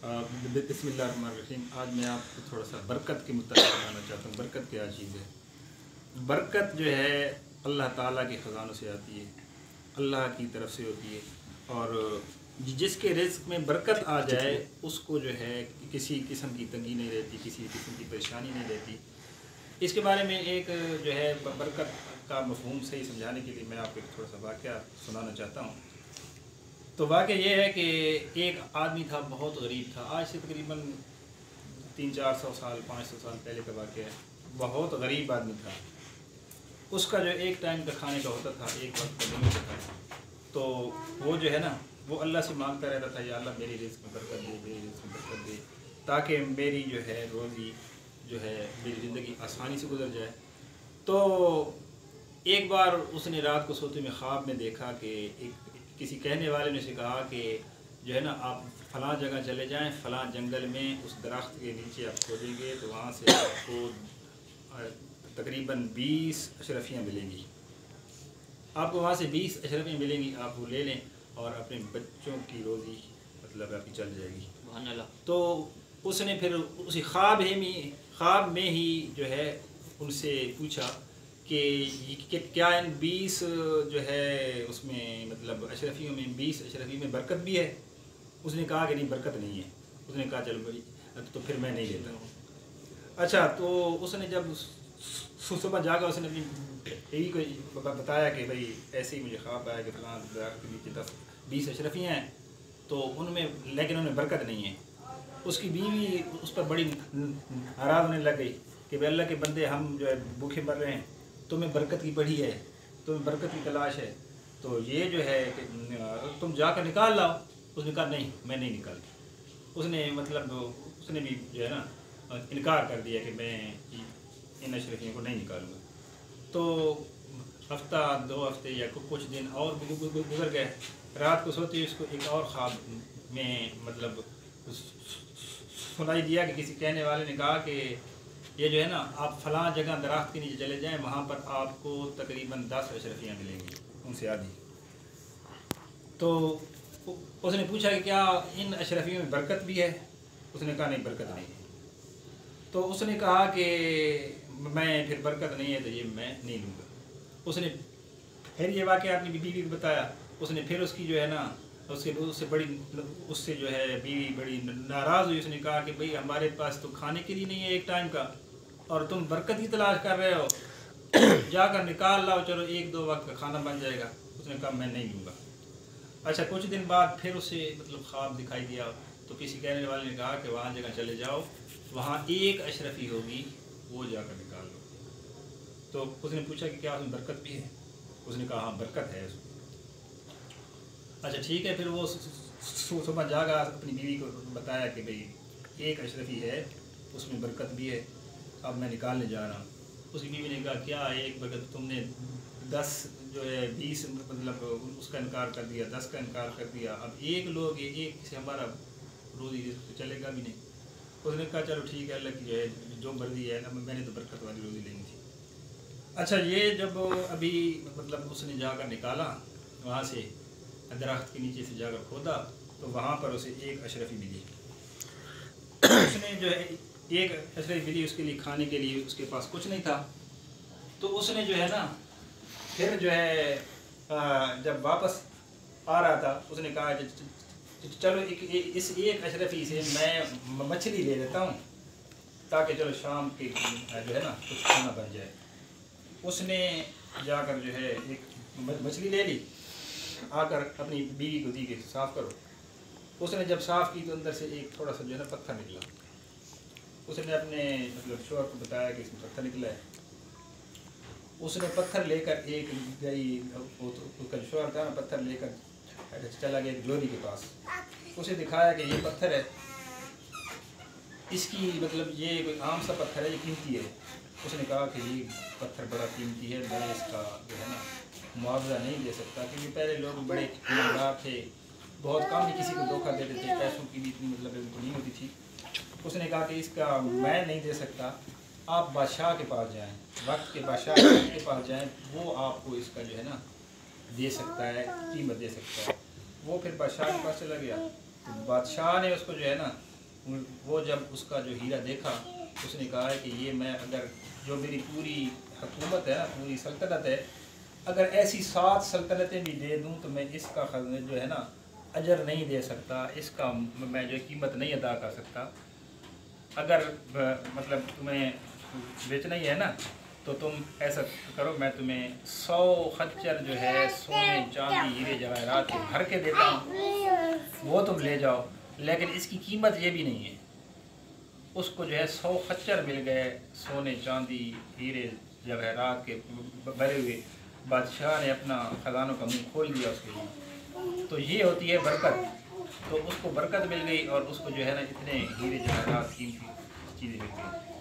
बिस्मिल्लाहिर्रहमानिर्रहीम। आज मैं आपको थोड़ा सा बरकत के मुताबिक बताना चाहता हूँ। बरकत क्या चीज़ है? बरकत जो है अल्लाह ताला के ख़जानों से आती है, अल्लाह की तरफ से होती है। और जिसके रिज़्क़ में बरकत आ जाए उसको जो है किसी किस्म की तंगी नहीं रहती, किसी किस्म की परेशानी नहीं रहती। इसके बारे में एक जो है बरकत का मफ़हूम सही समझाने के लिए मैं आपको थोड़ा सा वाक़या सुनाना चाहता हूँ। तो वाक़या ये है कि एक आदमी था, बहुत गरीब था। आज से तकरीबन 300-400 साल 500 साल पहले का वाक़या है। बहुत गरीब आदमी था। उसका जो एक टाइम का खाने का होता था, एक वक्त का दिन होता था। तो वो जो है ना, वो अल्लाह से मांगता रहता था, या अल्लाह मेरी रिज़्क़ में बरकत दे, मेरी रिज़्क़ में बरकत दे, ताकि मेरी जो है रोज़ी जो है मेरी ज़िंदगी आसानी से गुजर जाए। तो एक बार उसने रात को सोते में ख्वाब में देखा कि एक किसी कहने वाले ने उसे कहा कि जो है ना, आप फ़लाँ जगह चले जाएं, फ़लाँ जंगल में उस दरख्त के नीचे आप खोदेंगे तो वहाँ से आपको तकरीबन 20 अशरफियाँ मिलेंगी। आपको वहाँ से 20 अशरफियाँ मिलेंगी, आप वो ले लें और अपने बच्चों की रोज़ी मतलब आपकी चल जाएगी। तो उसने फिर उसी ख्वाब में ही जो है उनसे पूछा कि क्या इन 20 जो है उसमें मतलब अशरफियों में 20 अशरफी में बरकत भी है? उसने कहा कि नहीं, बरकत नहीं है। उसने कहा चलो भाई, तो फिर मैं नहीं लेता। अच्छा, तो उसने जब सुबह जाकर उसने अपनी बीवी को बताया कि भाई ऐसे ही मुझे ख्वाब आया कि फलां के नीचे 20 अशरफियाँ हैं, तो उनमें लेकिन उनमें बरकत नहीं है। उसकी बीवी उस पर बड़ी नाराज़ होने लग गई कि भाई अल्लाह के बंदे, हम जो है भूखे मर रहे हैं, तुम्हें बरकत की पड़ी है, तुम्हें बरकत की तलाश है, तो ये जो है कि तुम जाकर निकाल लाओ। उसने कहा नहीं, मैं नहीं निकालती। उसने मतलब उसने भी जो है ना इनकार कर दिया कि मैं इन अशरफियों को नहीं निकालूंगा। तो हफ्ता 2 हफ्ते या कुछ दिन और गुजर गए। रात को सोते ही उसको एक और ख्वाब में मतलब सुनाई दिया कि किसी कहने वाले ने कहा कि ये जो है ना, आप फ़लाँ जगह दरख्त के नीचे चले जाएं, वहाँ पर आपको तकरीबन 10 अशरफियाँ मिलेंगी, उनसे आधी। तो उसने पूछा कि क्या इन अशरफियों में बरकत भी है? उसने कहा नहीं, बरकत नहीं है। तो उसने कहा कि मैं फिर बरकत नहीं है तो ये मैं नहीं लूँगा। उसने फिर ये वाक़या अपनी बीवी को बताया। उसने फिर उसकी जो है ना उससे जो है बीवी बड़ी नाराज़ हुई। उसने कहा कि भाई हमारे पास तो खाने के लिए नहीं है एक टाइम का, और तुम बरकत की तलाश कर रहे हो, जाकर निकाल लाओ, चलो 1-2 वक्त का खाना बन जाएगा। उसने कहा मैं नहीं लूँगा। अच्छा, कुछ दिन बाद फिर उसे मतलब ख्वाब दिखाई दिया, तो किसी कहने वाले ने कहा कि वहाँ जगह चले जाओ, वहाँ एक अशरफी होगी, वो जाकर निकाल लो। तो उसने पूछा कि क्या उसमें बरकत भी है? उसने कहा हाँ, बरकत है उसमें। अच्छा ठीक है, फिर वो सुबह जागा, अपनी बीवी को बताया कि भाई एक अशरफी है, उसमें बरकत भी है, अब मैं निकालने जा रहा हूँ। उसकी बीवी ने कहा क्या एक बरकत, तुमने 10 जो है 20 मतलब उसका इनकार कर दिया, 10 का इनकार कर दिया, अब एक लोग एक से हमारा रोज़ी तो चलेगा भी नहीं। उसने कहा चलो ठीक है, अल्लाह की जो है जो मर्जी है ना, मैंने तो बरकत वाली रोज़ी लेनी थी। अच्छा, ये जब अभी मतलब उसने जाकर निकाला, वहाँ से दरख्त के नीचे से जाकर खोदा, तो वहाँ पर उसे एक अशरफी मिली। उसने जो है एक अशरफी मिली, उसके लिए खाने के लिए उसके पास कुछ नहीं था। तो उसने जो है ना फिर जो है जब वापस आ रहा था, उसने कहा चलो इस एक अशरफी से मैं मछली ले लेता हूँ, ताकि चलो शाम के जो है ना कुछ खाना बन जाए। उसने जाकर जो है एक मछली ले ली, आकर अपनी बीवी को दी कि साफ़ करो। उसने जब साफ़ की तो अंदर से एक थोड़ा सा जो है ना पत्थर निकला। उसने अपने मतलब शौहर को बताया कि इसमें पत्थर निकला है। उसने पत्थर लेकर एक गई, उसका जो शौहर था ना, पत्थर लेकर चला गया एक लोरी के पास। उसे दिखाया कि ये पत्थर है, इसकी मतलब ये कोई आम सा पत्थर है, ये कीमती है। उसने कहा कि ये पत्थर बड़ा कीमती है, मैं इसका जो है ना मुआवजा नहीं दे सकता, क्योंकि पहले लोग बड़े ईमानदार थे, बहुत कम ही किसी को धोखा देते थे, पैसों की भी इतनी मतलब उनको नहीं होती थी। उसने कहा कि इसका मैं नहीं दे सकता, आप बादशाह के पास जाएं, वक्त के बादशाह के पास जाएं, वो आपको इसका जो है ना दे सकता है, कीमत दे सकता है। वो फिर बादशाह के पास चला गया। तो बादशाह ने उसको जो है ना वो जब उसका जो हीरा देखा, उसने कहा है कि ये मैं अगर जो मेरी पूरी हुकूमत है ना, पूरी सल्तनत है, अगर ऐसी 7 सल्तनतें भी दे दूं तो मैं इसका जो है ना अजर नहीं दे सकता, इसका मैं जो कीमत नहीं अदा कर सकता। अगर मतलब तुम्हें बेचना ही है ना, तो तुम ऐसा करो, मैं तुम्हें 100 खच्चर जो है सोने चांदी हीरे जवाहरात के भर के देता हूँ, वो तुम ले जाओ, लेकिन इसकी कीमत ये भी नहीं है। उसको जो है 100 खच्चर मिल गए सोने चांदी हीरे जवाहरात के भरे हुए। बादशाह ने अपना ख़जानों का मुंह खोल दिया उसके लिए। तो ये होती है बरकत। तो उसको बरकत मिल गई और उसको जो है ना इतने हीरे जवाहरात कीमती चीज़ें मिल गई।